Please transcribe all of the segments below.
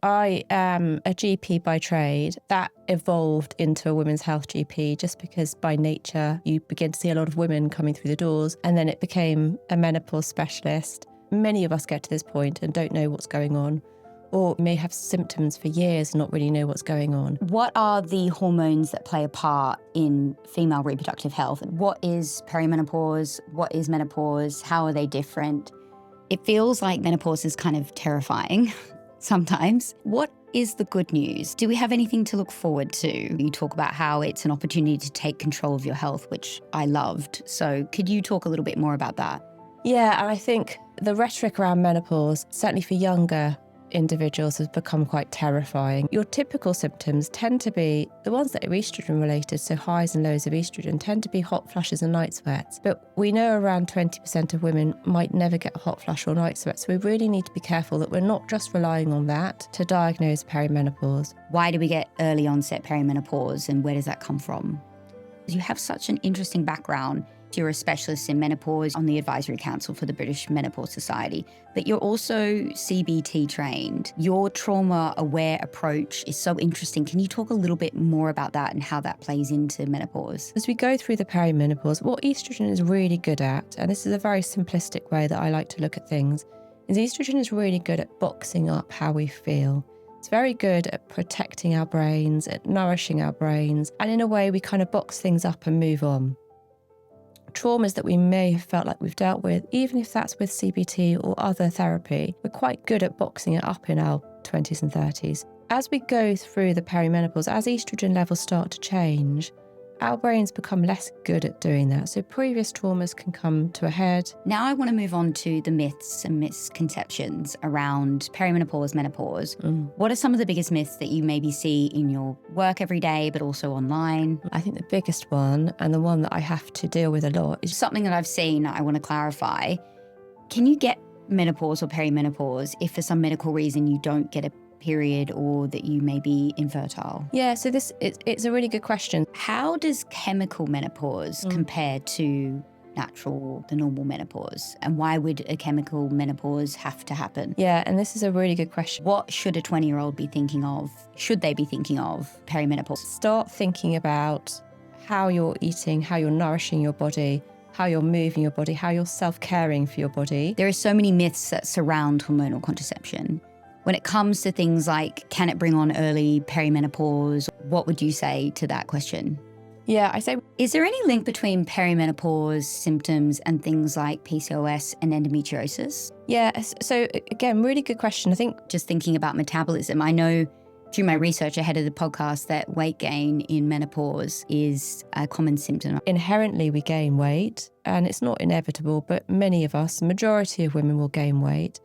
I am a GP by trade. That evolved into a women's health GP just because by nature you begin to see a lot of women coming through the doors, and then it became a menopause specialist. Many of us get to this point and don't know what's going on, or may have symptoms for years and not really know what's going on. What are the hormones that play a part in female reproductive health? What is perimenopause? What is menopause? How are they different? It feels like menopause is kind of terrifying sometimes. What is the good news? Do we have anything to look forward to? You talk about how it's an opportunity to take control of your health, which I loved. So could you talk a little bit more about that? Yeah, and I think the rhetoric around menopause, certainly for younger individuals, has become quite terrifying. Your typical symptoms tend to be the ones that are estrogen related, so highs and lows of estrogen tend to be hot flushes and night sweats. But we know around 20% of women might never get a hot flush or night sweat, so we really need to be careful that we're not just relying on that to diagnose perimenopause. Why do we get early onset perimenopause, and where does that come from? You have such an interesting background. You're a specialist in menopause on the Advisory Council for the British Menopause Society, but you're also CBT trained. Your trauma-aware approach is so interesting. Can you talk a little bit more about that and how that plays into menopause? As we go through the perimenopause, what estrogen is really good at, and this is a very simplistic way that I like to look at things, is estrogen is really good at boxing up how we feel. It's very good at protecting our brains, at nourishing our brains, and in a way we kind of box things up and move on. Traumas that we may have felt like we've dealt with, even if that's with CBT or other therapy, we're quite good at boxing it up in our 20s and 30s. As we go through the perimenopause, as estrogen levels start to change, our brains become less good at doing that. So previous traumas can come to a head. Now I want to move on to the myths and misconceptions around perimenopause, menopause. What are some of the biggest myths that you maybe see in your work every day, but also online? I think the biggest one, and the one that I have to deal with a lot, is something that I've seen I want to clarify. Can you get menopause or perimenopause if for some medical reason you don't get a period or that you may be infertile? Yeah, so it's a really good question. How does chemical menopause compare to the normal menopause? And why would a chemical menopause have to happen? Yeah, and this is a really good question. What should a 20-year-old be thinking of? Should they be thinking of perimenopause? Start thinking about how you're eating, how you're nourishing your body, how you're moving your body, how you're self-caring for your body. There are so many myths that surround hormonal contraception. When it comes to things like, can it bring on early perimenopause? What would you say to that question? Yeah, I say... Is there any link between perimenopause symptoms and things like PCOS and endometriosis? Yeah, so again, really good question. I think just thinking about metabolism, I know through my research ahead of the podcast that weight gain in menopause is a common symptom. Inherently, we gain weight, and it's not inevitable, but many of us, the majority of women will gain weight.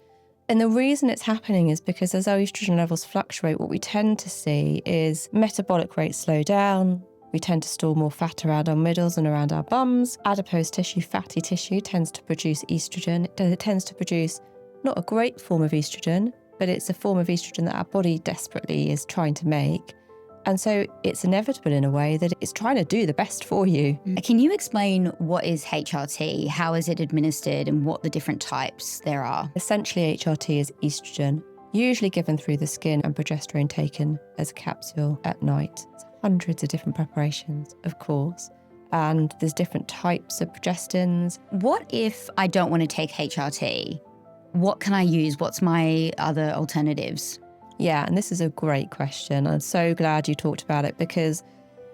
And the reason it's happening is because as our estrogen levels fluctuate, what we tend to see is metabolic rates slow down. We tend to store more fat around our middles and around our bums. Adipose tissue, fatty tissue, tends to produce estrogen. It tends to produce not a great form of estrogen, but it's a form of estrogen that our body desperately is trying to make. And so it's inevitable in a way that it's trying to do the best for you. Can you explain what is HRT, how is it administered, and what the different types there are? Essentially, HRT is estrogen, usually given through the skin, and progesterone taken as a capsule at night. It's hundreds of different preparations, of course, and there's different types of progestins. What if I don't want to take HRT? What can I use? What's my other alternatives? Yeah, and this is a great question. I'm so glad you talked about it because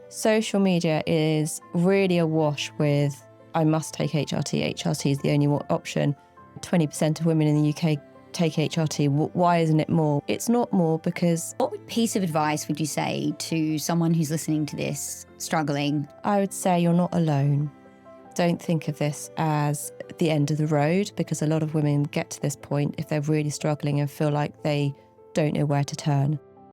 social media is really awash with, I must take HRT. HRT is the only option. 20% of women in the UK take HRT. Why isn't it more? It's not more because... What piece of advice would you say to someone who's listening to this, struggling? I would say you're not alone. Don't think of this as the end of the road because a lot of women get to this point if they're really struggling and feel like they don't know where to turn.